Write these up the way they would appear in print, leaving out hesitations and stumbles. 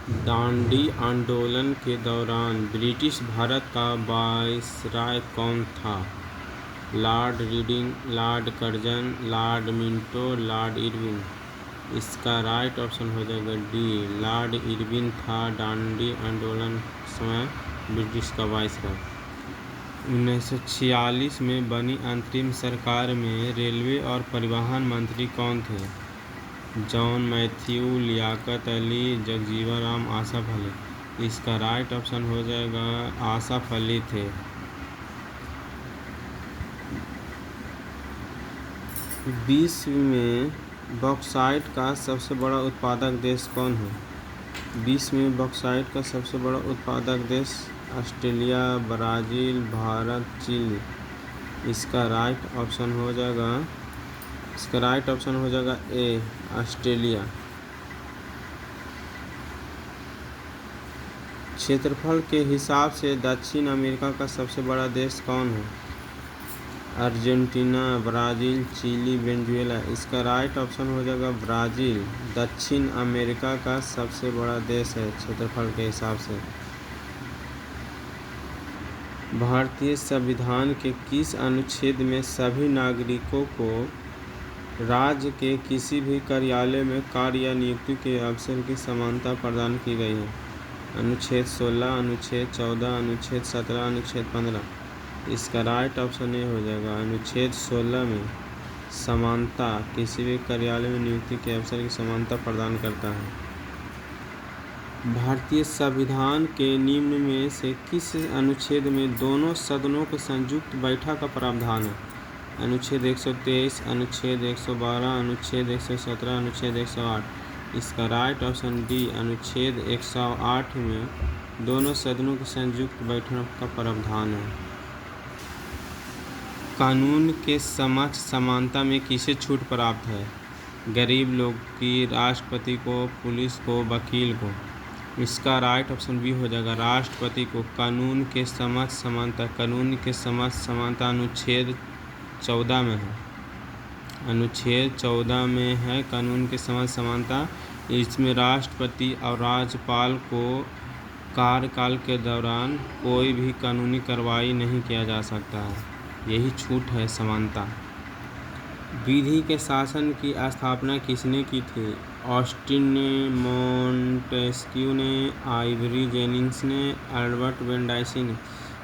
दांडी आंदोलन के दौरान ब्रिटिश भारत का वायसराय कौन था? Lord reading, Lord Curzon, Lord Minto, Lord Irwin. इसका राइट ऑप्शन हो जाएगा डी, लॉर्ड इरविन था दांडी आंदोलन समय ब्रिटिश का वायसराय। 1946 में बनी अंतरिम सरकार में रेलवे और परिवहन मंत्री कौन थे? जॉन मैथ्यू, लियाकत अली, जगजीवन राम, आसफ अली। इसका राइट ऑप्शन हो जाएगा आसफ अली थे। विश्व में बॉक्साइट का सबसे बड़ा उत्पादक देश कौन है? विश्व में बॉक्साइट का सबसे बड़ा उत्पादक देश ऑस्ट्रेलिया, ब्राज़ील, भारत, चिली। इसका राइट ऑप्शन हो जाएगा ए, ऑस्ट्रेलिया। क्षेत्रफल के हिसाब से दक्षिण अमेरिका का सबसे बड़ा देश कौन है? Argentina, Brazil, Chile, Venezuela. इसका राइट ऑप्शन हो जाएगा ब्राज़ील। दक्षिण अमेरिका का सबसे बड़ा देश है क्षेत्रफल के हिसाब से। भारतीय संविधान के किस अनुच्छेद में सभी नागरिकों को राज्य के किसी भी कार्यालय में कार्य या नियुक्ति के अवसर की समानता प्रदान की गई है? अनुच्छेद 16, अनुच्छेद 14, अनुच्छेद 17, अनुच्छेद 15। इसका राइट ऑप्शन ये हो जाएगा अनुच्छेद 16 में समानता, किसी भी कार्यालय में नियुक्ति के अवसर की समानता प्रदान करता है। भारतीय संविधान के निम्न में से किस अनुच्छेद में दोनों सदनों के संयुक्त बैठक का प्रावधान है? अनुच्छेद 123, अनुच्छेद 112, अनुच्छेद 117, अनुच्छेद 108। इसका राइट ऑप्शन डी, अनुच्छेद 108 में दोनों सदनों की संयुक्त बैठक का प्रावधान है। कानून के समक्ष समानता में किसे छूट प्राप्त है? गरीब लोग की, राष्ट्रपति को, पुलिस को, वकील को। इसका राइट ऑप्शन बी हो जाएगा राष्ट्रपति को। कानून के समक्ष समानता अनुच्छेद 14 में है। अनुच्छेद 14 में है कानून के समक्ष समानता। इसमें राष्ट्रपति और राज्यपाल को कार्यकाल के दौरान कोई भी कानूनी कार्रवाई नहीं किया जा सकता है, यही छूट है समानता। विधि के शासन की स्थापना किसने की थी? ऑस्टिन ने, मॉन्टेस्क्यू ने, आइवरी जेनिंग्स ने, अल्बर्ट वेन डाइसी ने।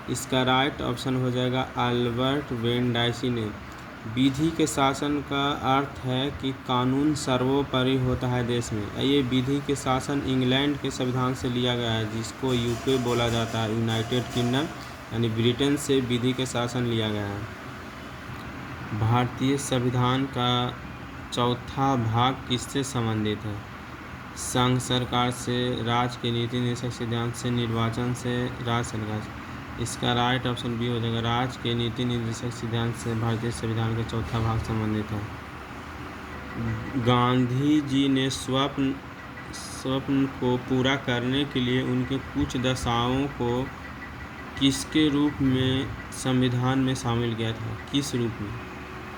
इसका राइट ऑप्शन हो जाएगा अल्बर्ट वेन डाइसी ने। विधि के शासन का अर्थ है कि कानून सर्वोपरि होता है देश में। ये विधि के शासन इंग्लैंड के संविधान से लिया गया है, जिसको यूके बोला जाता है, यूनाइटेड किंगडम, यानी ब्रिटेन से विधि के शासन लिया गया है। भारतीय संविधान का चौथा भाग किससे संबंधित है? संघ सरकार से, राज्य के नीति निर्देशक सिद्धांत से, निर्वाचन से, राज्य सरकार से। इसका राइट ऑप्शन बी हो जाएगा राज्य के नीति निर्देशक सिद्धांत से भारतीय संविधान का चौथा भाग संबंधित है। गांधी जी ने स्वप्न को पूरा करने के लिए उनके कुछ दशाओं को किसके रूप में संविधान में शामिल किया था? किस रूप में?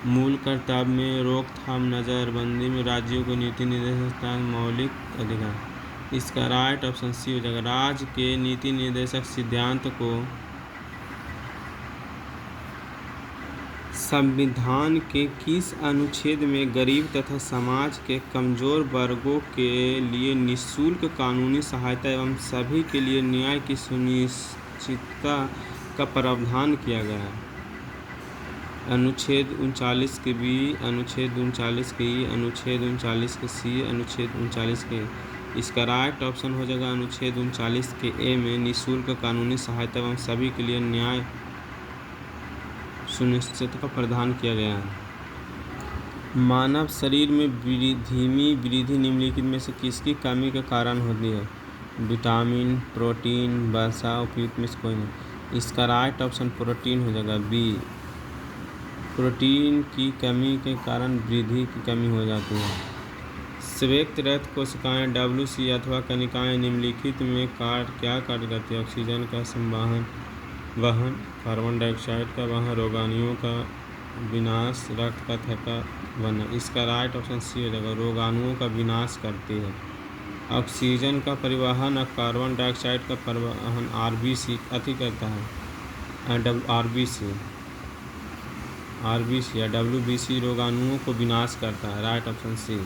मूल कर्तव्य में, रोकथाम, नज़रबंदी में, राज्यों को नीति निर्देशक, मौलिक अधिकार। इसका राइट ऑप्शन सी हो जाएगा राज्य के नीति निर्देशक सिद्धांत को संविधान के किस अनुच्छेद में गरीब तथा समाज के कमजोर वर्गों के लिए निःशुल्क कानूनी सहायता एवं सभी के लिए न्याय की सुनिश्चितता का प्रावधान किया गया है? अनुच्छेद 39 के बी, अनुच्छेद 39 के ई, अनुच्छेद 39 के सी, अनुच्छेद 39 के। इसका राइट ऑप्शन हो जाएगा अनुच्छेद 39 के ए में निःशुल्क कानूनी सहायता एवं सभी के लिए न्याय सुनिश्चित का प्रावधान किया गया है। मानव शरीर में धीमी वृद्धि निम्नलिखित में से किसकी कमी के कारण होती है? विटामिन, प्रोटीन, वसा, उपयुक्त में से कोई नहीं। इसका राइट ऑप्शन प्रोटीन हो जाएगा बी। प्रोटीन की कमी के कारण वृद्धि की कमी हो जाती है। श्वेत रक्त कोशिकाएं WC अथवा कणिकाएं निम्नलिखित में क्या कार्य करती है? ऑक्सीजन का वहन, कार्बन डाइऑक्साइड का वहन, रोगाणुओं का विनाश, रक्त का थक्का बनना। इसका राइट ऑप्शन सी हो जाएगा रोगाणुओं का विनाश करती है। ऑक्सीजन का परिवहन और कार्बन डाइऑक्साइड का परिवहन आरबीसी अति करता है, आरबीसी या डब्ल्यूबीसी रोगाणुओं को विनाश करता है। राइट ऑप्शन सी।